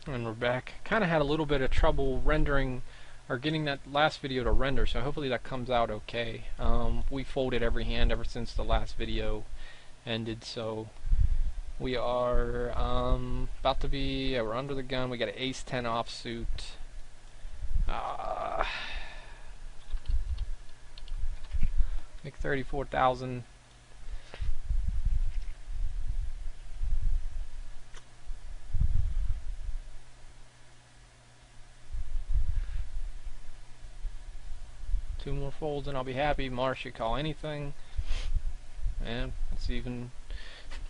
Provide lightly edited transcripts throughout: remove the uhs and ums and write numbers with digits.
And we're back. Kind of had a little bit of trouble rendering or getting that last video to render, so hopefully that comes out okay. We folded every hand ever since the last video ended, so we are about to be, we're under the gun. We got an ace-10 offsuit. Make 34,000. Two more folds and I'll be happy. Marsh, you call anything, and it's even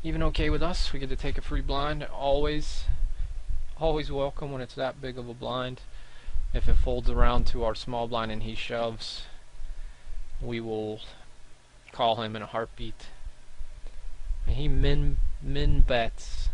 okay with us. We get to take a free blind. Always welcome when it's that big of a blind. If it folds around to our small blind and he shoves, we will call him in a heartbeat. And he min bets.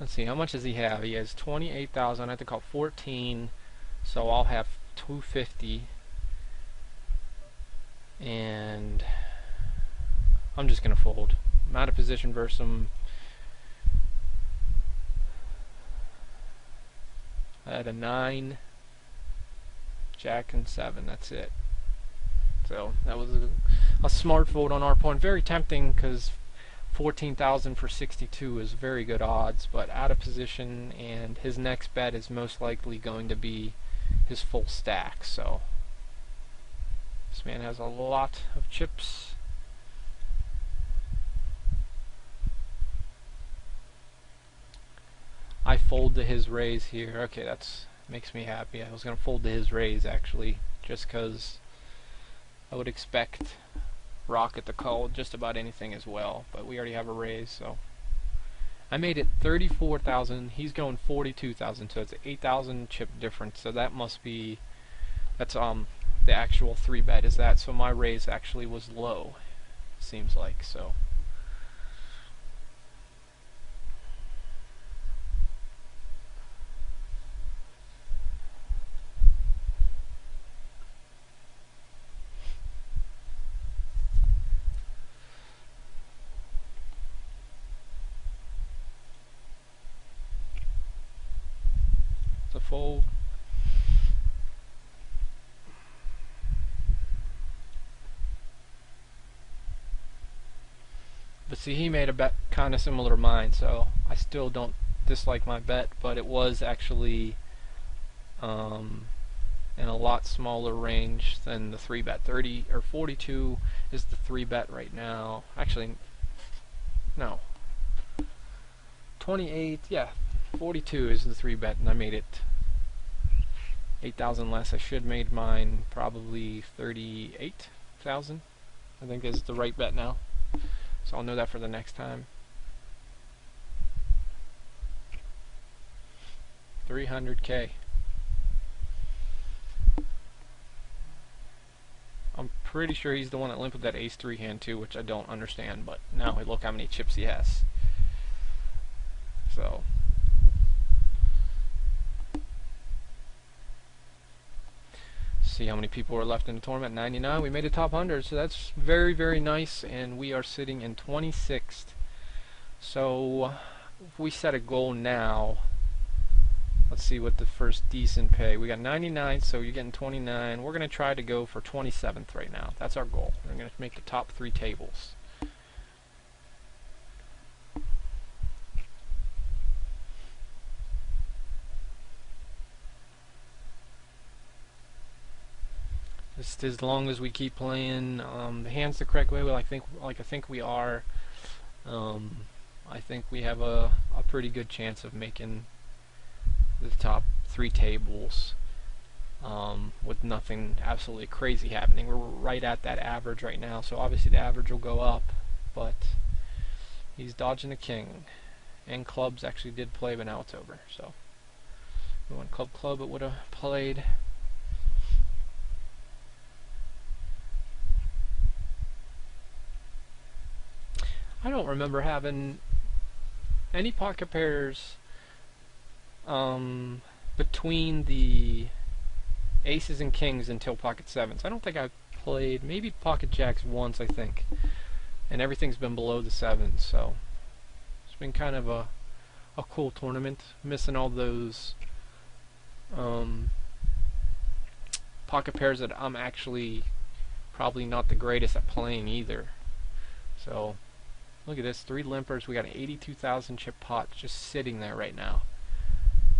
Let's see, how much does he have? He has 28,000. I have to call 14. So I'll have 250, and I'm just gonna fold. I'm out of position versus him. I had a 9, Jack, and 7. That's it. So that was a smart fold on our point. Very tempting because 14,000 for 62 is very good odds, but out of position, and his next bet is most likely going to be his full stack. So this man has a lot of chips. I fold to his raise here. Okay, that's makes me happy. I was gonna fold to his raise actually, just because I would expect Rocket to call just about anything as well, but we already have a raise, so I made it 34,000. He's going 42,000, so it's an 8,000 chip difference. So that must be, that's the actual 3-bet is that. So my raise actually was low, seems like. So it's a fold. But see, he made a bet kind of similar to mine, so I still don't dislike my bet, but it was actually in a lot smaller range than the 3-bet. 30 or 42 is the 3-bet right now. Actually, no. 28, yeah. 42 is the 3-bet, and I made it 8,000 less. I should made mine probably 38,000. I think is the right bet now. So I'll know that for the next time. 300K. I'm pretty sure he's the one that limped with that ace-3 hand too, which I don't understand, but now look how many chips he has. So see how many people are left in the tournament. 99. We made a top 100, so that's very, very nice, and we are sitting in 26th. So if we set a goal now, let's see what the first decent pay. We got 99, so you're getting 29. We're going to try to go for 27th right now. That's our goal. We're going to make the top 3 tables. Just as long as we keep playing the hands the correct way, I think we are. I think we have a pretty good chance of making the top 3 tables with nothing absolutely crazy happening. We're right at that average right now, so obviously the average will go up, but he's dodging the king, and clubs actually did play, but now it's over. So if we went club, it would have played. I don't remember having any pocket pairs between the aces and kings until pocket 7s. I don't think I've played, maybe pocket jacks once, I think, and everything's been below the 7s, so it's been kind of a a cool tournament. Missing all those pocket pairs that I'm actually probably not the greatest at playing either. So look at this, 3 limpers. We got an 82,000 chip pot just sitting there right now.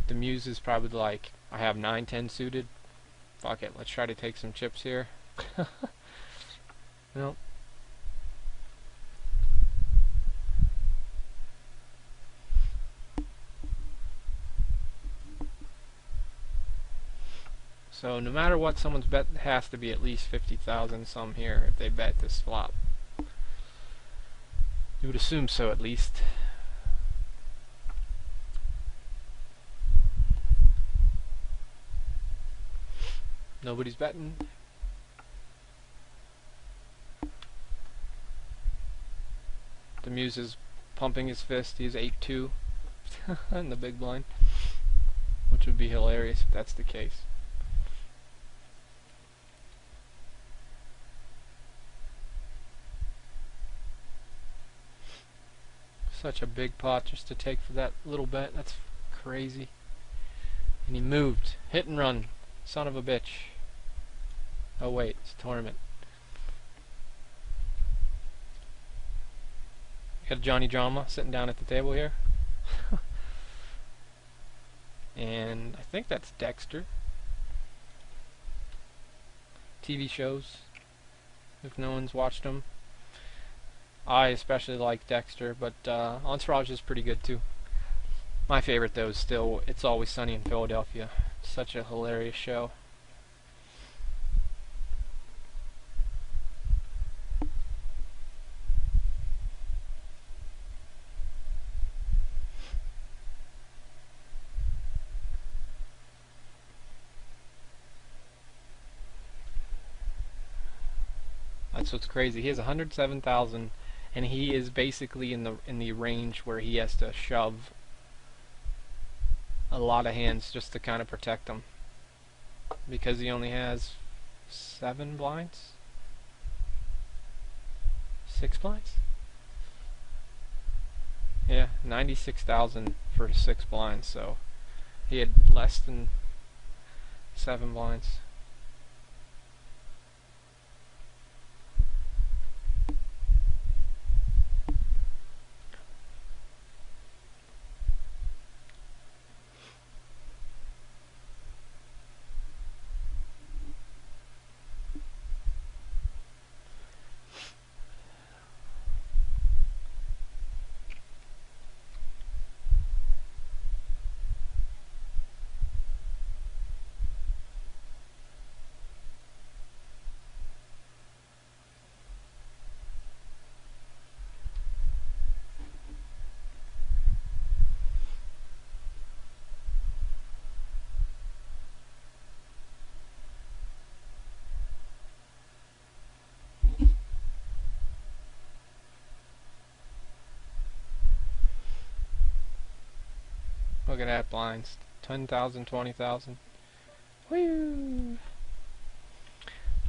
The Muse is probably like, I have 9-10 suited. Fuck it, let's try to take some chips here. Nope. So no matter what, someone's bet has to be at least 50,000 some here if they bet this flop. You would assume so, at least. Nobody's betting. The Muse is pumping his fist. He's 8-2 in the big blind, which would be hilarious if that's the case. Such a big pot just to take for that little bet. That's crazy. And he moved. Hit and run. Son of a bitch. Oh wait, it's a tournament. Got Johnny Drama sitting down at the table here. And I think that's Dexter. TV shows, if no one's watched them. I especially like Dexter, but Entourage is pretty good too. My favorite though is still It's Always Sunny in Philadelphia. Such a hilarious show. That's what's crazy. He has 107,000, and he is basically in the range where he has to shove a lot of hands just to kind of protect them, because he only has 7 blinds, 6 blinds. Yeah, 96,000 for 6 blinds. So he had less than 7 blinds. Look at that, blinds. 10,000, 20,000. Woo!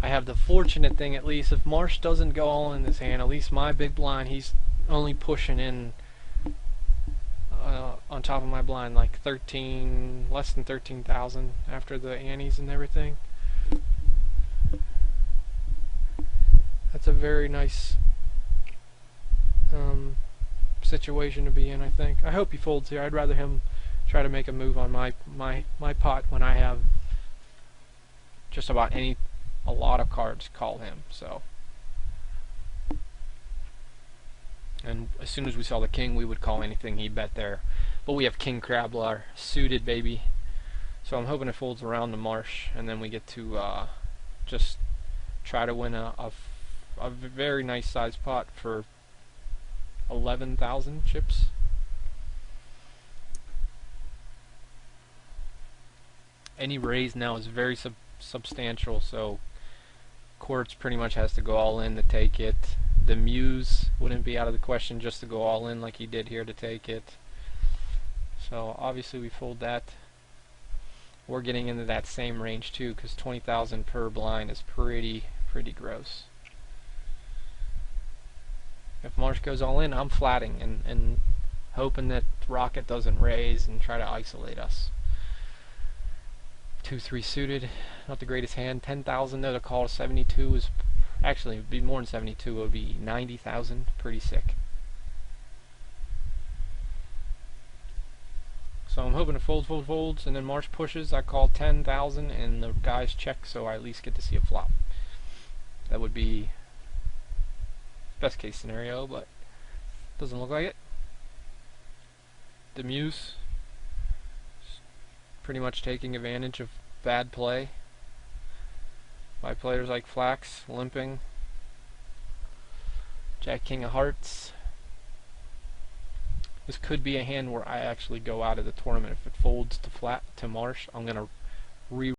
I have the fortunate thing, at least, if Marsh doesn't go all in this hand, at least my big blind, he's only pushing in on top of my blind like 13, less than 13,000 after the antes and everything. That's a very nice situation to be in, I think. I hope he folds here. I'd rather him try to make a move on my pot when I have just about a lot of cards call him. So, and as soon as we saw the king, we would call anything he bet there. But we have King Crablar suited, baby. So I'm hoping it folds around the Marsh, and then we get to just try to win a very nice size pot for 11,000 chips. Any raise now is very substantial, so Quartz pretty much has to go all in to take it. The Muse wouldn't be out of the question just to go all in like he did here to take it. So obviously we fold that. We're getting into that same range too, because 20,000 per blind is pretty gross. If Marsh goes all in, I'm flatting, and hoping that Rocket doesn't raise and try to isolate us. 2-3 suited, not the greatest hand. 10,000 though to call to 72 is actually, it'd be more than 72. It would be 90,000. Pretty sick. So I'm hoping it folds, and then Marsh pushes. I call 10,000, and the guys check, so I at least get to see a flop. That would be best case scenario, but doesn't look like it. The Muse pretty much taking advantage of bad play by players like Flax, limping. Jack King of Hearts. This could be a hand where I actually go out of the tournament. If it folds to flat to Marsh, I'm going to re